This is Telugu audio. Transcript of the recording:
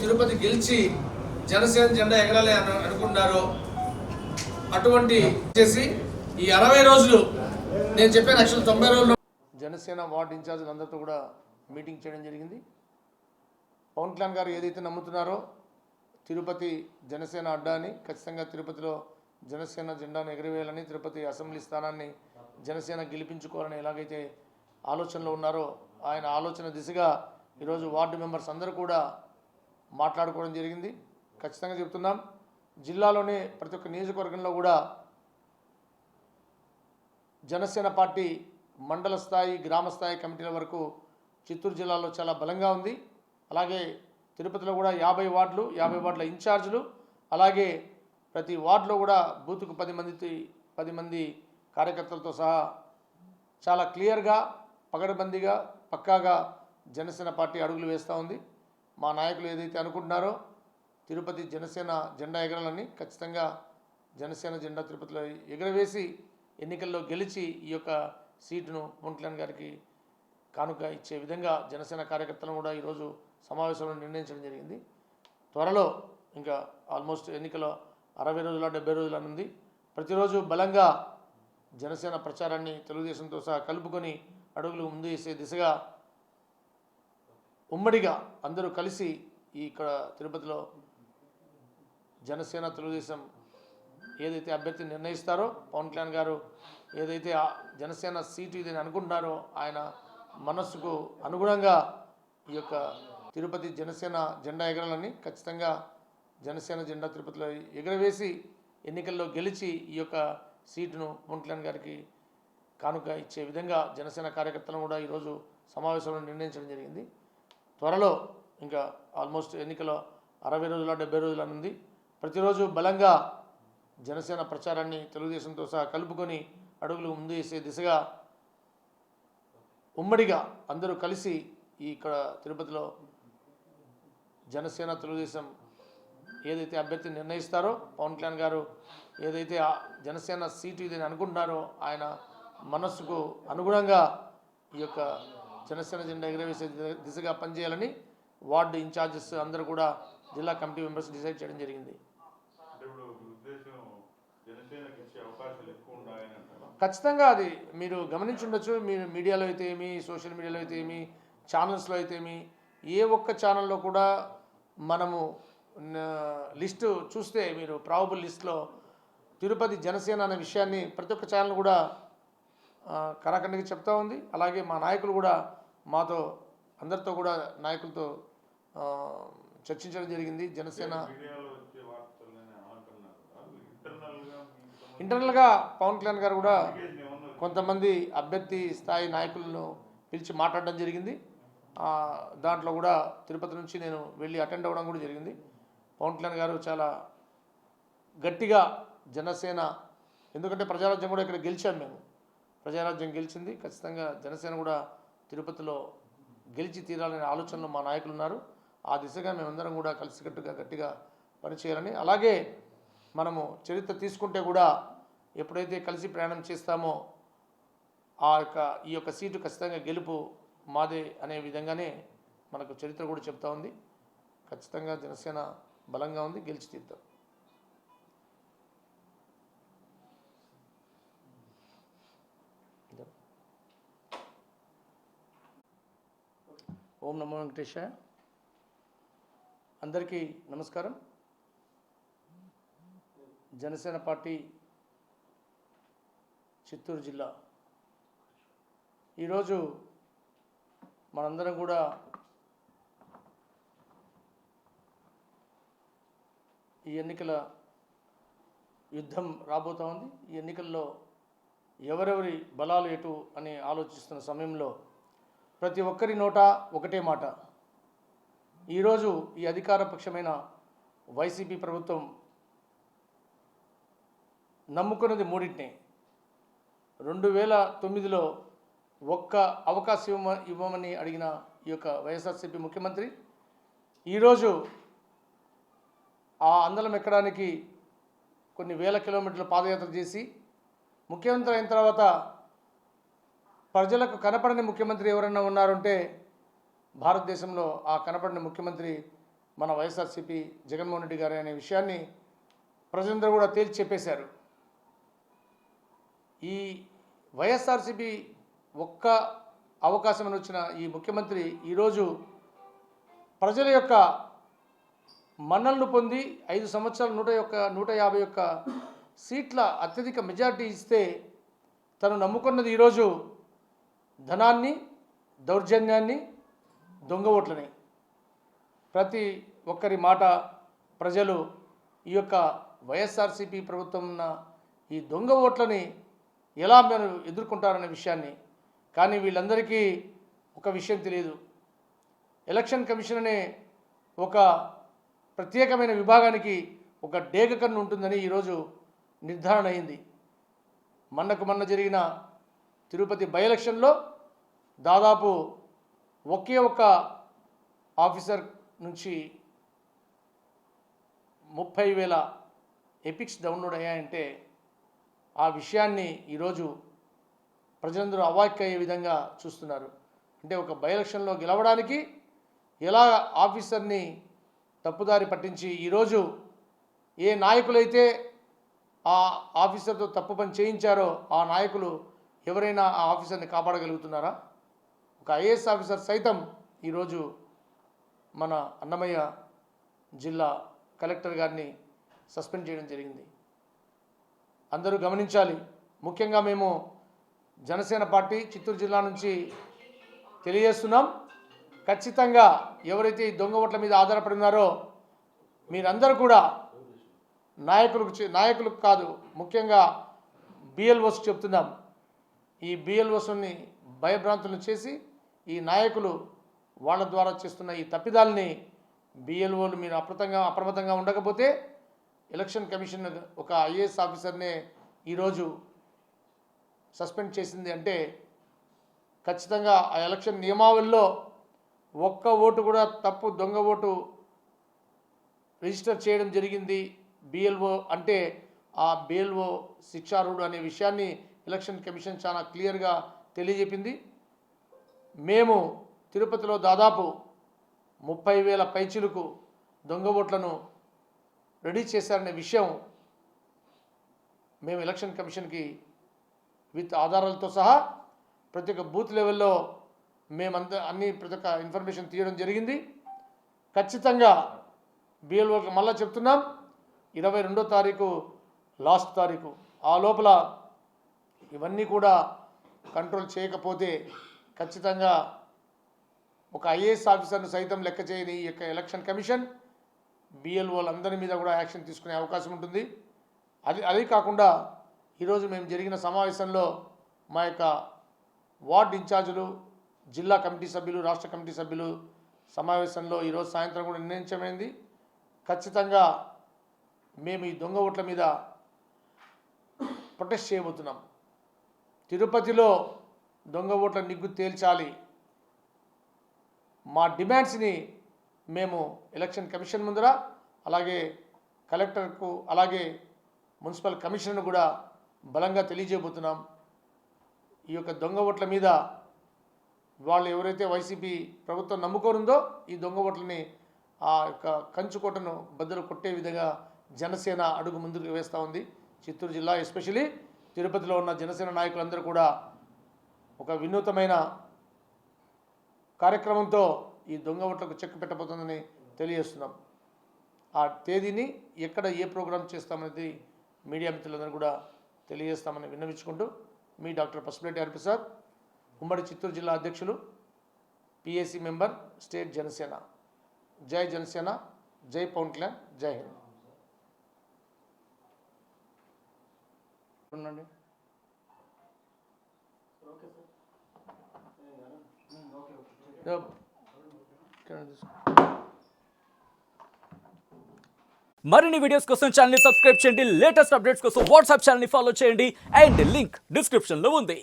తిరుపతి గెలిచి జనసేన జెండా ఎగరాలి అని అనుకుంటున్నారో అటువంటి చేసి ఈ 60 రోజులు నేను చెప్పాను యాక్చువల్ 90 రోజుల్లో జనసేన వార్డ్ ఇన్ఛార్జీలు అందరితో కూడా మీటింగ్ చేయడం జరిగింది. పవన్ కళ్యాణ్ గారు ఏదైతే నమ్ముతున్నారో తిరుపతి జనసేన అడ్డా అని, ఖచ్చితంగా తిరుపతిలో జనసేన జెండాను ఎగరవేయాలని, తిరుపతి అసెంబ్లీ స్థానాన్ని జనసేన గెలిపించుకోవాలని ఎలాగైతే ఆలోచనలో ఉన్నారో ఆయన ఆలోచన దిశగా ఈరోజు వార్డు మెంబర్స్ అందరూ కూడా మాట్లాడుకోవడం జరిగింది. ఖచ్చితంగా చెప్తున్నాం, జిల్లాలోనే ప్రతి ఒక్క నియోజకవర్గంలో కూడా జనసేన పార్టీ మండల స్థాయి గ్రామ స్థాయి కమిటీల వరకు చిత్తూరు జిల్లాలో చాలా బలంగా ఉంది. అలాగే తిరుపతిలో కూడా 50 వార్డులు 50 వార్డుల ఇన్ఛార్జీలు, అలాగే ప్రతి వార్డులో కూడా బూత్కు 10 మంది కార్యకర్తలతో సహా చాలా క్లియర్గా పగడబందీగా పక్కాగా జనసేన పార్టీ అడుగులు వేస్తూ ఉంది. మా నాయకులు ఏదైతే అనుకుంటున్నారో తిరుపతి జనసేన జెండా ఎగరాలని, ఖచ్చితంగా జనసేన జెండా తిరుపతిలో ఎగరవేసి ఎన్నికల్లో గెలిచి ఈ యొక్క సీటును పవన్ కళ్యాణ్ గారికి కానుక ఇచ్చే విధంగా జనసేన కార్యకర్తలను కూడా ఈరోజు సమావేశంలో నిర్ణయించడం జరిగింది. త్వరలో ఇంకా ఆల్మోస్ట్ ఎన్నికల 60 రోజుల 70 రోజులు ఉంది. ప్రతిరోజు బలంగా జనసేన ప్రచారాన్ని తెలుగుదేశంతో సహా కలుపుకొని అడుగులు ముందు వేసే దిశగా ఉమ్మడిగా అందరూ కలిసి ఇక్కడ తిరుపతిలో జనసేన తెలుగుదేశం ఏదైతే అభ్యర్థిని నిర్ణయిస్తారో పవన్ కళ్యాణ్ గారు ఏదైతే జనసేన సీటు ఇదని అనుకుంటున్నారో ఆయన మనస్సుకు అనుగుణంగా ఈ యొక్క తిరుపతి జనసేన జెండా ఎగరాలని, ఖచ్చితంగా జనసేన జెండా తిరుపతిలో ఎగరవేసి ఎన్నికల్లో గెలిచి ఈ యొక్క సీటును పవన్ కళ్యాణ్ గారికి కానుక ఇచ్చే విధంగా జనసేన కార్యకర్తలను కూడా ఈరోజు సమావేశంలో నిర్ణయించడం జరిగింది. త్వరలో ఇంకా ఆల్మోస్ట్ ఎన్నికల 60 రోజుల 70 రోజులు ఉంది. ప్రతిరోజు బలంగా జనసేన ప్రచారాన్ని తెలుగుదేశంతో సహా కలుపుకొని అడుగులు ముందు వేసే దిశగా ఉమ్మడిగా అందరూ కలిసి ఇక్కడ తిరుపతిలో జనసేన తెలుగుదేశం ఏదైతే అభ్యర్థిని నిర్ణయిస్తారో పవన్ కళ్యాణ్ గారు ఏదైతే జనసేన సీటు ఇదని అనుకుంటున్నారో ఆయన మనస్సుకు అనుగుణంగా ఈ యొక్క జనసేన జెండా ఎగరవేసే దిశగా పనిచేయాలని వార్డు ఇన్ఛార్జెస్ అందరూ కూడా జిల్లా కమిటీ మెంబర్స్ డిసైడ్ చేయడం జరిగింది. ఖచ్చితంగా అది మీరు గమనించుండొచ్చు. మీరు మీడియాలో అయితే ఏమి, సోషల్ మీడియాలో అయితే ఏమి, ఛానల్స్లో అయితే ఏమి, ఏ ఒక్క ఛానల్లో కూడా మనము లిస్టు చూస్తే మీరు ప్రాబబుల్ లిస్ట్లో తిరుపతి జనసేన అనే విషయాన్ని ప్రతి ఒక్క ఛానల్ కూడా కరాఖండిగా చెప్తా ఉంది. అలాగే మా నాయకులు కూడా మాతో అందరితో కూడా నాయకులతో చర్చించడం జరిగింది. జనసేన ఇంటర్నల్గా పవన్ కళ్యాణ్ గారు కూడా కొంతమంది అభ్యర్థి స్థాయి నాయకులను పిలిచి మాట్లాడడం జరిగింది. దాంట్లో కూడా తిరుపతి నుంచి నేను వెళ్ళి అటెండ్ అవ్వడం కూడా జరిగింది. పవన్ కళ్యాణ్ గారు చాలా గట్టిగా జనసేన, ఎందుకంటే ప్రజారాజ్యం కూడా ఇక్కడ గెలిచాం, మేము ప్రజారాజ్యం గెలిచింది, ఖచ్చితంగా జనసేన కూడా తిరుపతిలో గెలిచి తీరాలనే ఆలోచనలో మా నాయకులు ఉన్నారు. ఆ దిశగా మేమందరం కూడా కలిసికట్టుగా గట్టిగా పనిచేయాలని, అలాగే మనము చరిత్ర తీసుకుంటే కూడా ఎప్పుడైతే కలిసి ప్రయాణం చేస్తామో ఈ యొక్క సీటు ఖచ్చితంగా గెలుపు మాదే అనే విధంగానే మనకు చరిత్ర కూడా చెప్తా ఉంది. ఖచ్చితంగా జనసేన బలంగా ఉంది, గెలిచి తీరుతాం. ఓం నమో వెంకటేశాయ. అందరికీ నమస్కారం. జనసేన పార్టీ చిత్తూరు జిల్లా ఈరోజు మనందరం కూడా ఈ ఎన్నికల యుద్ధం రాబోతూ ఉంది. ఈ ఎన్నికల్లో ఎవరెవరి బలాలు ఎటు అని ఆలోచిస్తున్న సమయంలో ప్రతి ఒక్కరి నోట ఒకటే మాట. ఈరోజు ఈ అధికారపక్షమైన వైసీపీ ప్రభుత్వం నమ్ముకున్నది మూడింటినే. 2009లో ఒక్క అవకాశం ఇవ్వమని అడిగిన ఈ యొక్క వైఎస్ఆర్సీపీ ముఖ్యమంత్రి ఈరోజు ఆ అందలం ఎక్కడానికి కొన్ని వేల కిలోమీటర్ల పాదయాత్ర చేసి ముఖ్యమంత్రి అయిన తర్వాత ప్రజలకు కనపడని ముఖ్యమంత్రి ఎవరన్నా ఉన్నారంటే భారతదేశంలో ఆ కనపడని ముఖ్యమంత్రి మన వైఎస్ఆర్సీపీ జగన్మోహన్ రెడ్డి గారు అనే విషయాన్ని ప్రజలందరూ కూడా తేల్చి చెప్పేశారు. ఈ వైఎస్ఆర్సీపీ ఒక్క అవకాశం వచ్చిన ఈ ముఖ్యమంత్రి ఈరోజు ప్రజల యొక్క మన్నలను పొంది 5 సంవత్సరాలు 151 సీట్ల అత్యధిక మెజార్టీ ఇస్తే తను నమ్ముకున్నది ఈరోజు ధనాన్ని, దౌర్జన్యాన్ని, దొంగ ఓట్లని. ప్రతి ఒక్కరి మాట ప్రజలు ఈ యొక్క వైఎస్ఆర్సీపీ ప్రభుత్వం ఉన్న ఈ దొంగ ఓట్లని ఎలా మీరు ఎదుర్కొంటారనే విషయాన్ని. కానీ వీళ్ళందరికీ ఒక విషయం తెలియదు. ఎలక్షన్ కమిషన్ అనే ఒక ప్రత్యేకమైన విభాగానికి ఒక డేగ కన్ను ఉంటుందని ఈరోజు నిర్ధారణ అయింది. మొన్న జరిగిన తిరుపతి బై ఎలక్షన్లో దాదాపు ఒకే ఒక ఆఫీసర్ నుంచి 30,000 ఎపిక్స్ డౌన్లోడ్ అయ్యాయంటే ఆ విషయాన్ని ఈరోజు ప్రజలందరూ అవాక్కయ్యే విధంగా చూస్తున్నారు. అంటే ఒక బై ఎలక్షన్లో గెలవడానికి ఎలా ఆఫీసర్ని తప్పుదారి పట్టించి ఈరోజు ఏ నాయకులైతే ఆ ఆఫీసర్తో తప్పు పని చేయించారో ఆ నాయకులు ఎవరైనా ఆ ఆఫీసర్ని కాపాడగలుగుతున్నారా? ఒక ఐఏఎస్ ఆఫీసర్ సైతం ఈరోజు మన అన్నమయ్య జిల్లా కలెక్టర్ గారిని సస్పెండ్ చేయడం జరిగింది. అందరూ గమనించాలి. ముఖ్యంగా మేము జనసేన పార్టీ చిత్తూరు జిల్లా నుంచి తెలియజేస్తున్నాం. ఖచ్చితంగా ఎవరైతే ఈ దొంగ ఓట్ల మీద ఆధారపడి ఉన్నారో మీరందరూ కూడా నాయకులకు కాదు, ముఖ్యంగా బిఎల్ఓస్ చెప్తున్నాం. ఈ బిఎల్ఓస్ని భయభ్రాంతులను చేసి ఈ నాయకులు వాళ్ళ ద్వారా చేస్తున్న ఈ తప్పిదాలని బిఎల్ఓలు మీరు అప్రమత్తంగా ఉండకపోతే ఎలక్షన్ కమిషన్ ఒక ఐఏఎస్ ఆఫీసర్నే ఈరోజు సస్పెండ్ చేసింది అంటే ఖచ్చితంగా ఆ ఎలక్షన్ నియమావళిలో ఒక్క ఓటు కూడా తప్పు దొంగ ఓటు రిజిస్టర్ చేయడం జరిగింది బిఎల్ఓ అంటే ఆ బిఎల్ఓ శిక్షార్హుడు అనే విషయాన్ని ఎలక్షన్ కమిషన్ చాలా క్లియర్గా తెలియజెప్పింది. మేము తిరుపతిలో దాదాపు 30,000 పైచిలుకు దొంగ ఓట్లను రెడీ చేశారనే విషయం మేము ఎలక్షన్ కమిషన్కి విత్ ఆధారాలతో సహా ప్రతి ఒక్క బూత్ లెవెల్లో మేమంతా ప్రతి ఒక్క ఇన్ఫర్మేషన్ తీయడం జరిగింది. ఖచ్చితంగా బిఎల్ఓకి మళ్ళీ చెప్తున్నాం, 22వ తారీఖు లాస్ట్ తారీఖు, ఆ లోపల ఇవన్నీ కూడా కంట్రోల్ చేయకపోతే ఖచ్చితంగా ఒక ఐఏఎస్ ఆఫీసర్ను సైతం లెక్క చేయని ఈ యొక్క ఎలక్షన్ కమిషన్ బిఎల్ఓలందరి మీద కూడా యాక్షన్ తీసుకునే అవకాశం ఉంటుంది. అది కాకుండా ఈరోజు మేము జరిగిన సమావేశంలో మా యొక్క వార్డ్ ఇన్ఛార్జీలు, జిల్లా కమిటీ సభ్యులు, రాష్ట్ర కమిటీ సభ్యులు సమావేశంలో ఈరోజు సాయంత్రం కూడా నిర్ణయించమైంది. ఖచ్చితంగా మేము ఈ దొంగ ఓట్ల మీద ప్రొటెస్ట్ చేయబోతున్నాం. తిరుపతిలో దొంగ ఓట్ల నిగ్గు తేల్చాలి. మా డిమాండ్స్ని మేము ఎలక్షన్ కమిషన్ ముందర, అలాగే కలెక్టర్కు, అలాగే మున్సిపల్ కమిషనర్ను కూడా బలంగా తెలియజేయబోతున్నాం. ఈ యొక్క దొంగ ఓట్ల మీద వాళ్ళు ఎవరైతే వైసీపీ ప్రభుత్వం నమ్ముకోనుందో ఈ దొంగ ఓట్లని ఆ యొక్క కంచుకోటను బద్దలు కొట్టే విధంగా జనసేన అడుగు ముందుకు వేస్తూ ఉంది. చిత్తూరు జిల్లా ఎస్పెషలీ తిరుపతిలో ఉన్న జనసేన నాయకులందరూ కూడా ఒక వినూతమైన కార్యక్రమంతో ఈ దొంగ ఓట్లకు చెక్ పెట్టబోతుందని తెలియజేస్తున్నాం. ఆ తేదీని ఎక్కడ ఏ ప్రోగ్రాం చేస్తామనేది మీడియా మిత్రులందరూ కూడా తెలియజేస్తామని విన్నవించుకుంటూ మీ డాక్టర్ పసుపులేటి హరిప్రసాద్, ఉమ్మడి చిత్తూరు జిల్లా అధ్యక్షులు, పిఏసీ మెంబర్, స్టేట్ జనసేన. జై జనసేన, జై పవన్ కళ్యాణ్, జై హింద్. మరిన్ని వీడియోస్ కోసం ఛానల్ ని సబ్స్క్రైబ్ చేయండి. లేటెస్ట్ అప్డేట్స్ కోసం వాట్సాప్ ఛానల్ ని ఫాలో చేయండి. అండ్ లింక్ డిస్క్రిప్షన్ లో ఉంది.